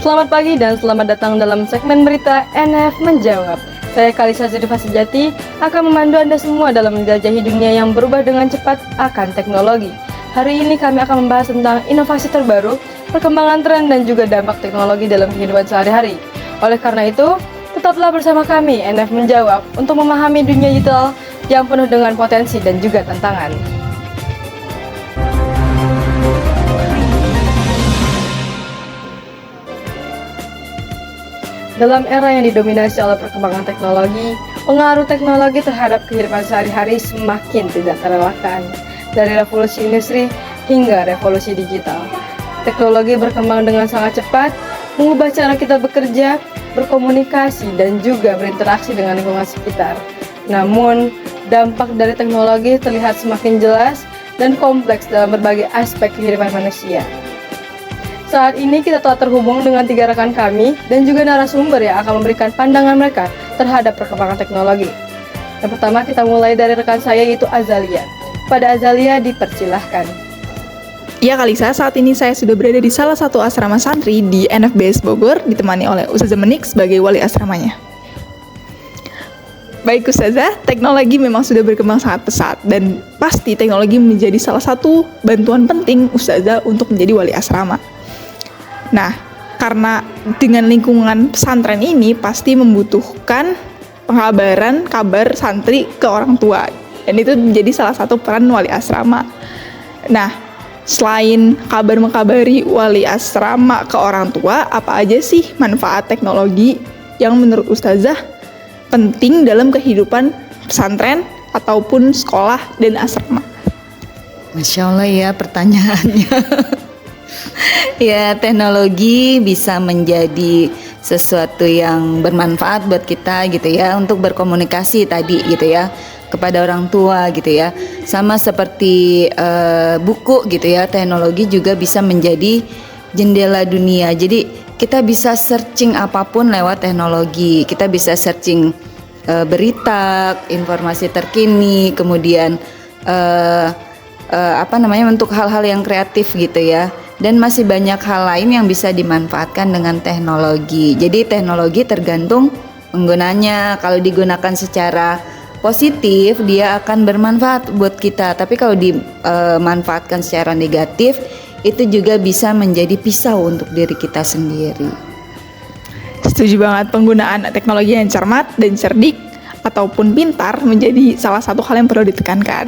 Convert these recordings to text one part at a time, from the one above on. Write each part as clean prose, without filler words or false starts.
Selamat pagi dan selamat datang dalam segmen berita NF Menjawab. Saya Kalisa Zurifa Sejati akan memandu Anda semua dalam menjelajahi dunia yang berubah dengan cepat akan teknologi. Hari ini kami akan membahas tentang inovasi terbaru, perkembangan tren dan juga dampak teknologi dalam kehidupan sehari-hari. Oleh karena itu, tetaplah bersama kami NF Menjawab untuk memahami dunia digital yang penuh dengan potensi dan juga tantangan. Dalam era yang didominasi oleh perkembangan teknologi, pengaruh teknologi terhadap kehidupan sehari-hari semakin tidak terelakkan. Dari revolusi industri hingga revolusi digital, teknologi berkembang dengan sangat cepat, mengubah cara kita bekerja, berkomunikasi, dan juga berinteraksi dengan lingkungan sekitar. Namun, dampak dari teknologi terlihat semakin jelas dan kompleks dalam berbagai aspek kehidupan manusia. Saat ini kita telah terhubung dengan 3 rekan kami dan juga narasumber yang akan memberikan pandangan mereka terhadap perkembangan teknologi. Yang pertama kita mulai dari rekan saya yaitu Azalia. Pada Azalia dipersilahkan. Ya Kalisa, saat ini saya sudah berada di salah satu asrama santri di NFBS Bogor, ditemani oleh Ustazah Menik sebagai wali asramanya. Baik Ustazah, teknologi memang sudah berkembang sangat pesat dan pasti teknologi menjadi salah satu bantuan penting Ustazah untuk menjadi wali asrama. Nah, karena dengan lingkungan pesantren ini pasti membutuhkan pengabaran kabar santri ke orang tua. Dan itu menjadi salah satu peran wali asrama. Nah, selain kabar mengkabari wali asrama ke orang tua, apa aja sih manfaat teknologi yang menurut Ustazah penting dalam kehidupan pesantren ataupun sekolah dan asrama? Masya Allah ya pertanyaannya. Ya, teknologi bisa menjadi sesuatu yang bermanfaat buat kita gitu ya, untuk berkomunikasi tadi gitu ya, kepada orang tua gitu ya. Sama seperti buku gitu ya, teknologi juga bisa menjadi jendela dunia. Jadi kita bisa searching apapun lewat teknologi. Kita bisa searching berita, informasi terkini, kemudian untuk hal-hal yang kreatif gitu ya. Dan masih banyak hal lain yang bisa dimanfaatkan dengan teknologi. Jadi teknologi tergantung penggunanya. Kalau digunakan secara positif, dia akan bermanfaat buat kita. Tapi kalau dimanfaatkan secara negatif, itu juga bisa menjadi pisau untuk diri kita sendiri. Setuju banget, penggunaan teknologi yang cermat dan cerdik ataupun pintar menjadi salah satu hal yang perlu ditekankan.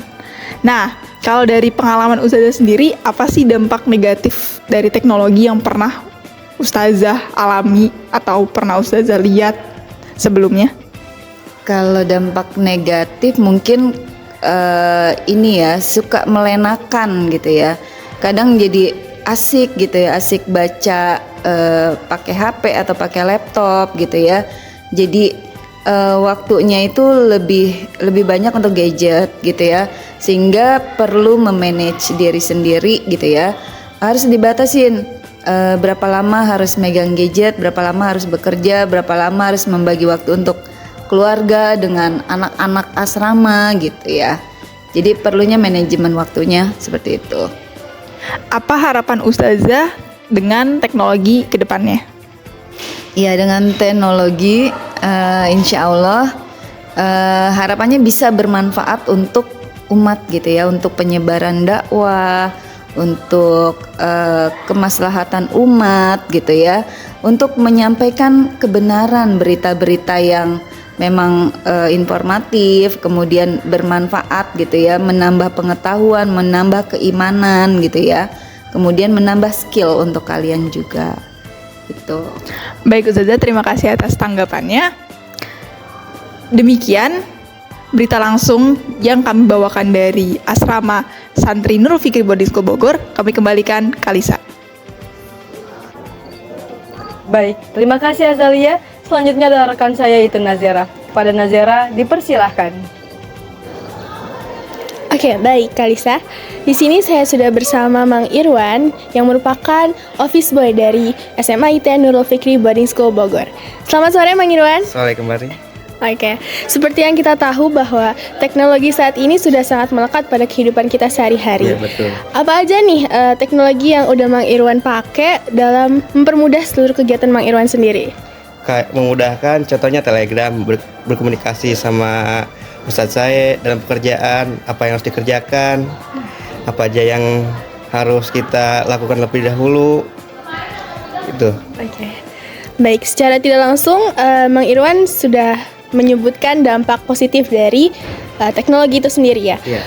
Nah, kalau dari pengalaman Ustazah sendiri, apa sih dampak negatif dari teknologi yang pernah Ustazah alami atau pernah Ustazah lihat sebelumnya? Kalau dampak negatif mungkin suka melenakan gitu ya. Kadang jadi asik gitu ya, asik baca pakai HP atau pakai laptop gitu ya. Jadi waktunya itu lebih banyak untuk gadget gitu ya, sehingga perlu memanage diri sendiri gitu ya. Harus dibatasin berapa lama harus megang gadget, berapa lama harus bekerja, berapa lama harus membagi waktu untuk keluarga dengan anak-anak asrama gitu ya. Jadi perlunya manajemen waktunya seperti itu. Apa harapan Ustazah dengan teknologi ke depannya? Ya, dengan teknologi insya Allah harapannya bisa bermanfaat untuk umat gitu ya, untuk penyebaran dakwah, untuk kemaslahatan umat gitu ya, untuk menyampaikan kebenaran berita-berita yang memang informatif, kemudian bermanfaat gitu ya, menambah pengetahuan, menambah keimanan gitu ya, kemudian menambah skill untuk kalian juga gitu. Baik Ustazah, terima kasih atas tanggapannya. Demikian berita langsung yang kami bawakan dari Asrama Santri Nurul Fikri Boarding School Bogor. Kami kembalikan Kalisa. Baik, terima kasih Azalia. Selanjutnya adalah rekan saya yaitu Nazera. Pada Nazera dipersilahkan. Oke, baik Kalisa. Di sini saya sudah bersama Mang Irwan yang merupakan office boy dari SMA ITN Nurul Fikri Boarding School Bogor. Selamat sore Mang Irwan. Sore kembali. Oke, seperti yang kita tahu bahwa teknologi saat ini sudah sangat melekat pada kehidupan kita sehari-hari. Iya, betul. Apa aja nih teknologi yang udah Mang Irwan pakai dalam mempermudah seluruh kegiatan Mang Irwan sendiri? Kayak memudahkan, contohnya Telegram, berkomunikasi sama ustadz saya dalam pekerjaan, apa yang harus dikerjakan, apa aja yang harus kita lakukan lebih dahulu, itu. Oke. Baik, secara tidak langsung Mang Irwan sudah menyebutkan dampak positif dari teknologi itu sendiri ya. Iya.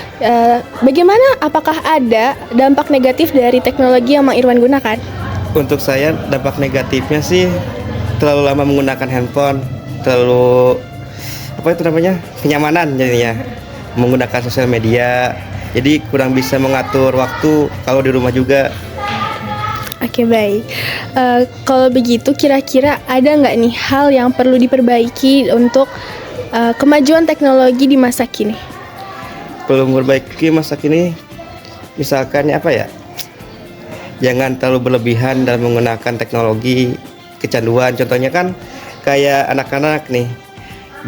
Bagaimana? Apakah ada dampak negatif dari teknologi yang Mang Irwan gunakan? Untuk saya dampak negatifnya sih terlalu lama menggunakan handphone, terlalu apa itu namanya, kenyamanan jadinya menggunakan sosial media. Jadi kurang bisa mengatur waktu kalau di rumah juga. Oke, baik. Kalau begitu, kira-kira ada nggak nih hal yang perlu diperbaiki untuk kemajuan teknologi di masa kini? Perlu memperbaiki masa kini, misalkan apa ya? Jangan terlalu berlebihan dalam menggunakan teknologi, kecanduan. Contohnya kan kayak anak-anak nih,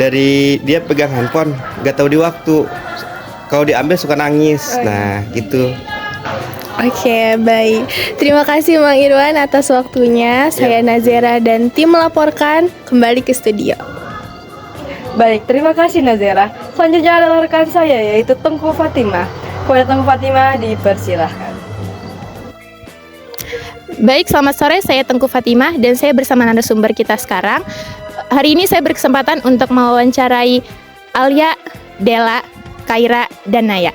dari dia pegang handphone, nggak tahu di waktu. Kalau diambil suka nangis. Nah, gitu. Oke, baik. Terima kasih Mang Irwan atas waktunya. Saya Nazera dan tim melaporkan kembali ke studio. Baik, terima kasih Nazera. Selanjutnya adalah rekan saya yaitu Tengku Fatimah. Kepada Tengku Fatimah dipersilahkan. Baik, selamat sore. Saya Tengku Fatimah dan saya bersama narasumber kita sekarang. Hari ini saya berkesempatan untuk mewawancarai Alia, Dela, Kaira, dan Naya.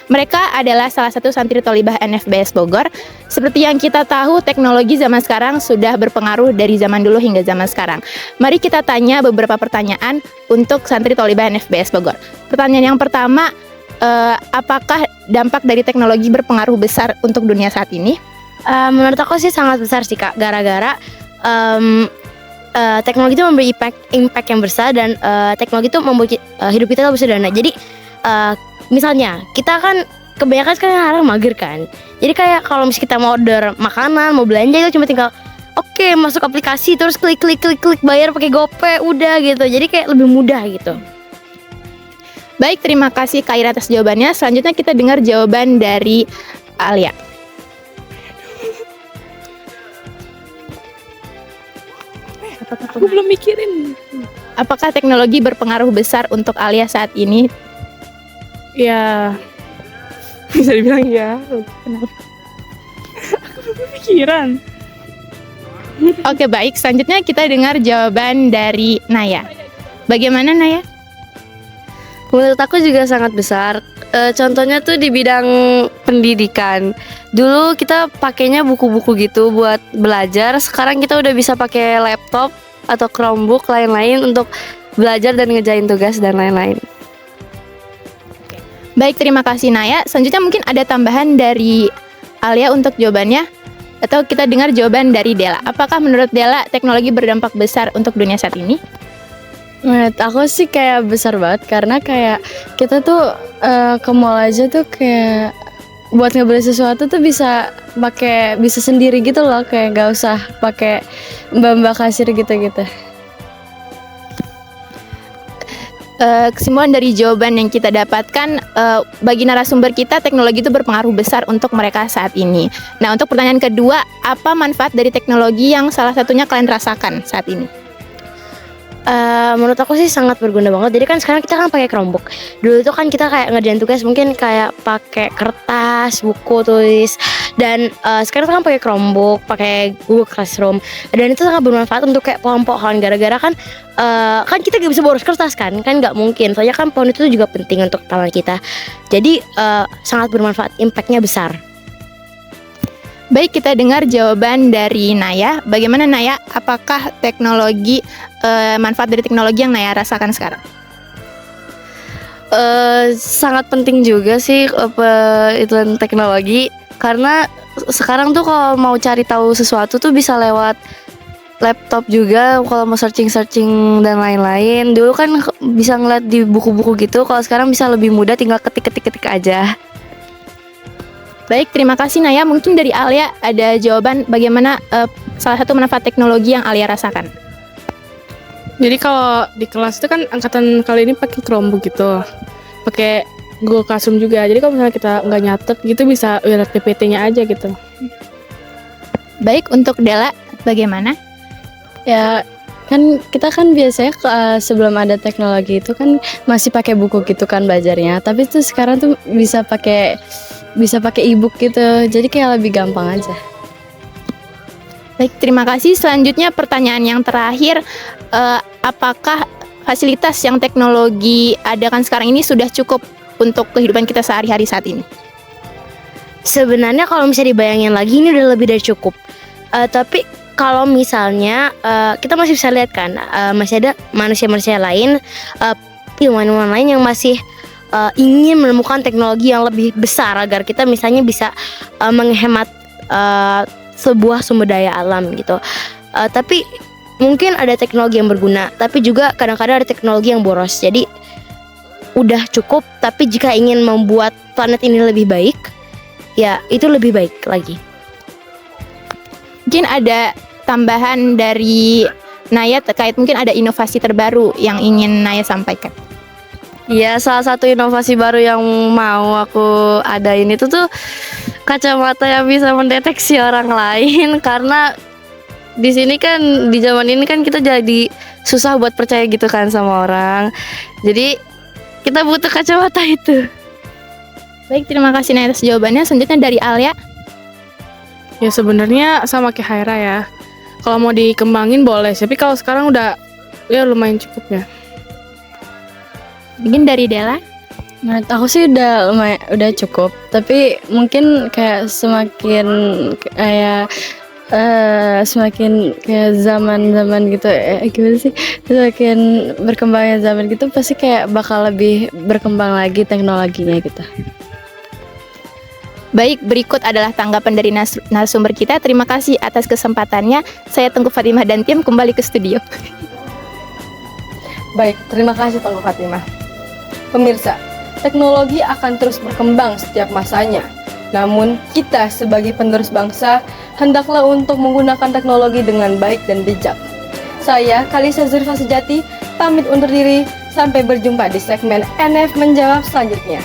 Mereka adalah salah satu santri Tholibah NFBS Bogor. Seperti yang kita tahu, teknologi zaman sekarang sudah berpengaruh dari zaman dulu hingga zaman sekarang. Mari kita tanya beberapa pertanyaan untuk santri Tholibah NFBS Bogor. Pertanyaan yang pertama, apakah dampak dari teknologi berpengaruh besar untuk dunia saat ini? Menurut aku sih sangat besar sih Kak, gara-gara teknologi itu memberi impact yang besar dan teknologi itu membuat hidup kita lebih sederhana. Jadi misalnya kita kan kebanyakan sekarang orang mager kan, jadi kayak kalau misalnya kita mau order makanan, mau belanja itu cuma tinggal masuk aplikasi terus klik bayar pakai GoPay udah gitu, jadi kayak lebih mudah gitu. Baik, terima kasih Kaira atas jawabannya. Selanjutnya kita dengar jawaban dari Alia. Aku belum mikirin. Apakah teknologi berpengaruh besar untuk Alia saat ini? Ya, bisa dibilang ya. Kenapa? Aku belum kepikiran. Oke, baik. Selanjutnya kita dengar jawaban dari Naya. Bagaimana Naya? Menurut aku juga sangat besar. Contohnya tuh di bidang pendidikan. Dulu kita pakainya buku-buku gitu buat belajar. Sekarang kita udah bisa pakai laptop atau Chromebook lain-lain untuk belajar dan ngerjain tugas dan lain-lain. Baik, terima kasih Naya. Selanjutnya mungkin ada tambahan dari Alia untuk jawabannya. Atau kita dengar jawaban dari Dela. Apakah menurut Dela teknologi berdampak besar untuk dunia saat ini? Menurut aku sih kayak besar banget, karena kayak kita tuh ke mall aja tuh kayak buat ngebeli sesuatu tuh bisa sendiri gitu loh, kayak gak usah pakai mbak-mbak kasir gitu-gitu. Kesimpulan dari jawaban yang kita dapatkan, bagi narasumber kita teknologi itu berpengaruh besar untuk mereka saat ini. Nah, untuk pertanyaan kedua, apa manfaat dari teknologi yang salah satunya kalian rasakan saat ini? Menurut aku sih sangat berguna banget. Jadi kan sekarang kita kan pakai Chromebook. Dulu tuh kan kita kayak ngerjain tugas mungkin kayak pakai kertas, buku tulis. Dan sekarang kan pakai Chromebook, pakai Google Classroom. Dan itu sangat bermanfaat untuk kayak pohon-pohon. Gara-gara kan kan kita gak bisa boros kertas kan nggak mungkin. Soalnya kan pohon itu juga penting untuk tangan kita. Jadi sangat bermanfaat, impactnya besar. Baik, kita dengar jawaban dari Naya. Bagaimana Naya? Apakah teknologi, manfaat dari teknologi yang Naya rasakan sekarang? Sangat penting juga sih itu teknologi, karena sekarang tuh kalau mau cari tahu sesuatu tuh bisa lewat laptop juga, kalau mau searching dan lain-lain. Dulu kan bisa ngeliat di buku-buku gitu, kalau sekarang bisa lebih mudah, tinggal ketik aja. Baik, terima kasih Naya. Mungkin dari Alia ada jawaban bagaimana salah satu manfaat teknologi yang Alia rasakan. Jadi kalau di kelas itu kan angkatan kali ini pakai Chromebook gitu, pakai Google Classroom juga. Jadi kalau misalnya kita nggak nyatet gitu bisa lihat PPT-nya aja gitu. Baik, untuk Dela bagaimana? Ya kan kita kan biasanya sebelum ada teknologi itu kan masih pakai buku gitu kan belajarnya. Tapi tuh sekarang tuh bisa pakai e-book gitu. Jadi kayak lebih gampang aja. Baik, terima kasih. Selanjutnya pertanyaan yang terakhir, apakah fasilitas yang teknologi adakan sekarang ini sudah cukup untuk kehidupan kita sehari-hari saat ini? Sebenarnya kalau misalnya dibayangin lagi ini udah lebih dari cukup. Tapi kalau misalnya kita masih bisa lihat kan masih ada manusia-manusia lain, ilmuwan-ilmuwan lain yang masih ingin menemukan teknologi yang lebih besar agar kita misalnya bisa menghemat sebuah sumber daya alam gitu. Tapi mungkin ada teknologi yang berguna, tapi juga kadang-kadang ada teknologi yang boros. Jadi udah cukup, tapi jika ingin membuat planet ini lebih baik, ya itu lebih baik lagi. Mungkin ada tambahan dari Naya terkait mungkin ada inovasi terbaru yang ingin Naya sampaikan. Ya, salah satu inovasi baru yang mau aku adain itu tuh kacamata yang bisa mendeteksi orang lain. Karena di sini kan, di zaman ini kan kita jadi susah buat percaya gitu kan sama orang. Jadi kita butuh kacamata itu. Baik, terima kasih Naya atas jawabannya. Selanjutnya dari Alia. Ya sebenarnya sama kayak Haira ya. Kalau mau dikembangin boleh, tapi kalau sekarang udah ya lumayan cukup ya. Mungkin dari Dela. Menurut aku sih udah cukup. Tapi mungkin kayak semakin kayak zaman gitu, gimana sih, semakin berkembangnya zaman gitu pasti kayak bakal lebih berkembang lagi teknologinya gitu. Baik, berikut adalah tanggapan dari narasumber kita. Terima kasih atas kesempatannya. Saya Tengku Fatimah dan tim kembali ke studio. Baik, terima kasih Tengku Fatimah. Pemirsa, teknologi akan terus berkembang setiap masanya. Namun, kita sebagai penerus bangsa, hendaklah untuk menggunakan teknologi dengan baik dan bijak. Saya, Kalisa Zurfa Sejati, pamit undur diri. Sampai berjumpa di segmen NF Menjawab selanjutnya.